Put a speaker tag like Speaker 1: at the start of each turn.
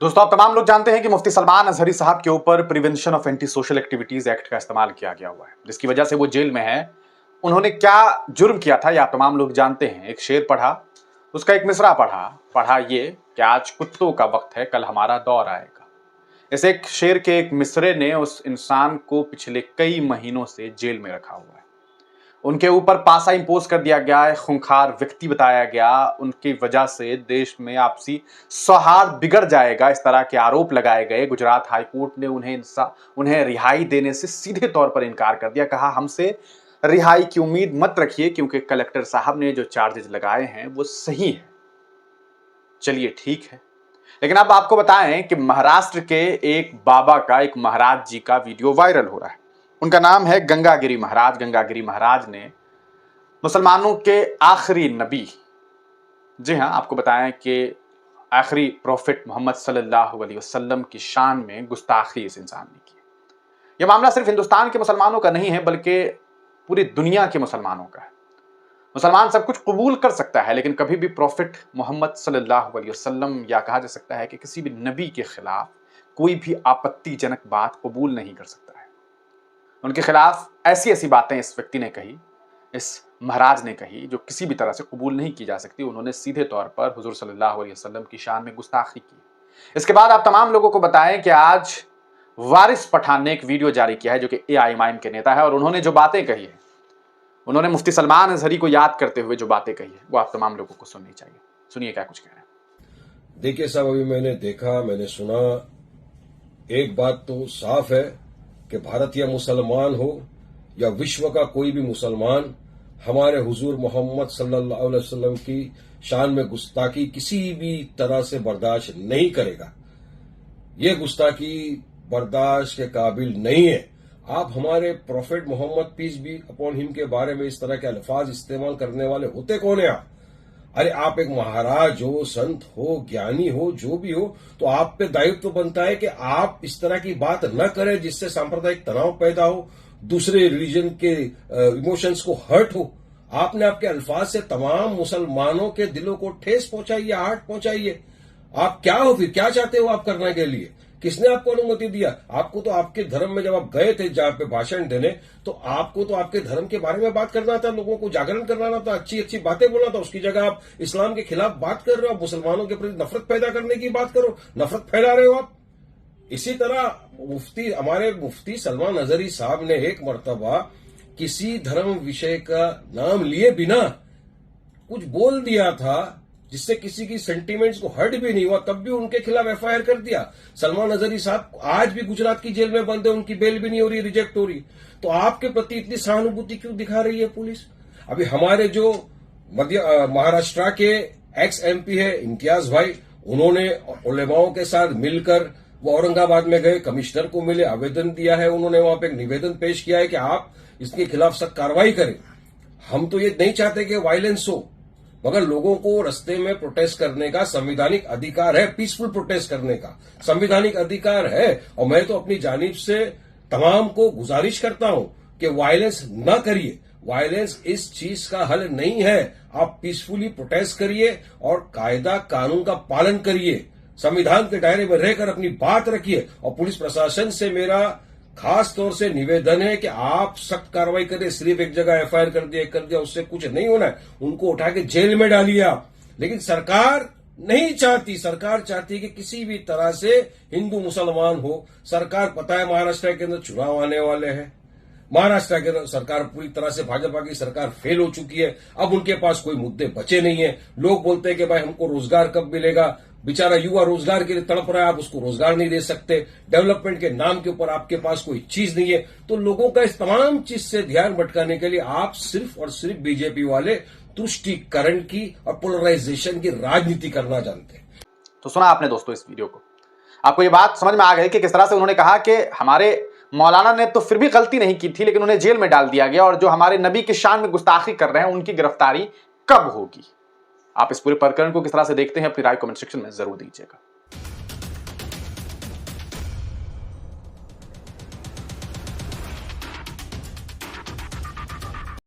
Speaker 1: दोस्तों, आप तमाम लोग जानते हैं कि मुफ्ती सलमान अजहरी साहब के ऊपर prevention of anti social activities act का इस्तेमाल किया गया हुआ है, जिसकी वजह से वो जेल में है। उन्होंने क्या जुर्म किया था, यह आप तमाम लोग जानते हैं। एक शेर पढ़ा, उसका एक मिसरा पढ़ा पढ़ा ये कि आज कुत्तों का वक्त है, कल हमारा दौर आएगा। इस एक शेर के एक मिसरे ने उस इंसान को पिछले कई महीनों से जेल में रखा हुआ है। उनके ऊपर पासा इंपोज कर दिया गया है, खूंखार व्यक्ति बताया गया, उनकी वजह से देश में आपसी सौहार्द बिगड़ जाएगा, इस तरह के आरोप लगाए गए। गुजरात हाईकोर्ट ने उन्हें रिहाई देने से सीधे तौर पर इनकार कर दिया। कहा हमसे रिहाई की उम्मीद मत रखिए, क्योंकि कलेक्टर साहब ने जो चार्जेस लगाए हैं वो सही है। चलिए ठीक है, लेकिन अब आपको बताएं कि महाराष्ट्र के एक बाबा का, एक महाराज जी का वीडियो वायरल हो रहा है। उनका नाम है गंगागिरी महाराज। गंगागिरी महाराज ने मुसलमानों के आखिरी नबी, जी हाँ, आपको बताएं कि आखिरी प्रॉफिट मोहम्मद सल्लल्लाहु अलैहि वसल्लम की शान में गुस्ताखी इस इंसान ने की। यह मामला सिर्फ हिंदुस्तान के मुसलमानों का नहीं है, बल्कि पूरी दुनिया के मुसलमानों का है। मुसलमान सब कुछ कबूल कर सकता है, लेकिन कभी भी प्रॉफिट मोहम्मद सल्लल्लाहु अलैहि वसल्लम, या कहा जा सकता है कि किसी भी नबी के खिलाफ कोई भी आपत्तिजनक बात कबूल नहीं कर सकता है। उनके खिलाफ ऐसी ऐसी बातें इस व्यक्ति ने कही, इस महाराज ने कही, जो किसी भी तरह से कबूल नहीं की जा सकती। उन्होंने सीधे तौर पर हुजूर सल्लल्लाहु अलैहि वसल्लम की शान में गुस्ताखी की। इसके बाद आप तमाम लोगों को बताएं कि आज वारिस पठान ने एक वीडियो जारी किया है, जो कि एआईएमआईएम के नेता है, और उन्होंने जो बातें कही है, उन्होंने मुफ्ती सलमान अजहरी को याद करते हुए जो बातें कही है, वो आप तमाम लोगों को सुननी चाहिए। सुनिए क्या कुछ कह रहे हैं।
Speaker 2: देखिए साहब, अभी मैंने देखा, मैंने सुना, एक बात तो साफ है कि भारतीय मुसलमान हो या विश्व का कोई भी मुसलमान हमारे हुजूर मोहम्मद सल्लल्लाहु अलैहि वसल्लम की शान में गुस्ताखी किसी भी तरह से बर्दाश्त नहीं करेगा। ये गुस्ताखी बर्दाश्त के काबिल नहीं है। आप हमारे prophet Muhammad peace be upon him के बारे में इस तरह के अल्फाज इस्तेमाल करने वाले होते कौन है आप? अरे आप एक महाराज हो, संत हो, ज्ञानी हो, जो भी हो, तो आप पे दायित्व बनता है कि आप इस तरह की बात न करें जिससे सांप्रदायिक तनाव पैदा हो, दूसरे रिलीजन के इमोशंस को हर्ट हो। आपने आपके अल्फाज से तमाम मुसलमानों के दिलों को ठेस पहुंचाई है, आहट पहुंचाई है। आप क्या हो फिर? क्या चाहते हो आप करने के लिए? किसने आपको अनुमति दिया? आपको तो आपके धर्म में जब आप गए थे जहां पे भाषण देने, तो आपको तो आपके धर्म के बारे में बात करना था, लोगों को जागरण करवाना था, अच्छी अच्छी बातें बोलना था। उसकी जगह आप इस्लाम के खिलाफ बात कर रहे हो, आप मुसलमानों के प्रति नफरत पैदा करने की बात करो, नफरत फैला रहे हो आप। इसी तरह हमारे मुफ्ती सलमान अजहरी साहब ने एक मर्तबा किसी धर्म विषय का नाम लिए बिना कुछ बोल दिया था जिससे किसी की सेंटीमेंट्स को हर्ट भी नहीं हुआ, तब भी उनके खिलाफ एफआईआर कर दिया। सलमान अजहरी साहब आज भी गुजरात की जेल में बंद है, उनकी बेल भी नहीं हो रही, रिजेक्ट हो रही। तो आपके प्रति इतनी सहानुभूति क्यों दिखा रही है पुलिस? अभी हमारे जो महाराष्ट्र के एक्स एमपी है इम्तियाज भाई, उन्होंने उलेमाओं के साथ मिलकर वो औरंगाबाद में गए, कमिश्नर को मिले, आवेदन दिया है। उन्होंने वहां पे एक निवेदन पेश किया है कि आप इसके खिलाफ सख्त कार्रवाई करें। हम तो ये नहीं चाहते कि वायलेंस हो, मगर लोगों को रास्ते में प्रोटेस्ट करने का संवैधानिक अधिकार है, पीसफुल प्रोटेस्ट करने का संवैधानिक अधिकार है। और मैं तो अपनी जानिब से तमाम को गुजारिश करता हूं कि वायलेंस न करिए। वायलेंस इस चीज का हल नहीं है। आप पीसफुली प्रोटेस्ट करिए और कायदा कानून का पालन करिए, संविधान के दायरे में रहकर अपनी बात रखिए। और पुलिस प्रशासन से मेरा खास तौर से निवेदन है कि आप सख्त कार्रवाई करें। सिर्फ एक जगह एफआईआर कर दिया उससे कुछ नहीं होना है, उनको उठा के जेल में डालिए आप। लेकिन सरकार नहीं चाहती, सरकार चाहती है कि किसी भी तरह से हिंदू मुसलमान हो। सरकार पता है महाराष्ट्र के अंदर चुनाव आने वाले हैं, महाराष्ट्र के अंदर सरकार पूरी तरह से भाजपा की सरकार फेल हो चुकी है। अब उनके पास कोई मुद्दे बचे नहीं है। लोग बोलते हैं कि भाई हमको रोजगार कब मिलेगा, बेचारा युवा रोजगार के लिए तड़प रहा है, आप उसको रोजगार नहीं दे सकते। डेवलपमेंट के नाम के ऊपर आपके पास कोई चीज नहीं है। तो लोगों का इस तमाम चीज से ध्यान भटकाने के लिए आप सिर्फ और सिर्फ बीजेपी वाले तुष्टीकरण की और पोलराइजेशन की राजनीति करना जानते हैं।
Speaker 1: तो सुना आपने दोस्तों इस वीडियो को, आपको ये बात समझ में आ गई कि किस तरह से उन्होंने कहा कि हमारे मौलाना ने तो फिर भी गलती नहीं की थी, लेकिन उन्हें जेल में डाल दिया गया, और जो हमारे नबी की शान में गुस्ताखी कर रहे हैं उनकी गिरफ्तारी कब होगी। आप इस पूरे प्रकरण को किस तरह से देखते हैं, अपनी राय कमेंट सेक्शन में जरूर दीजिएगा।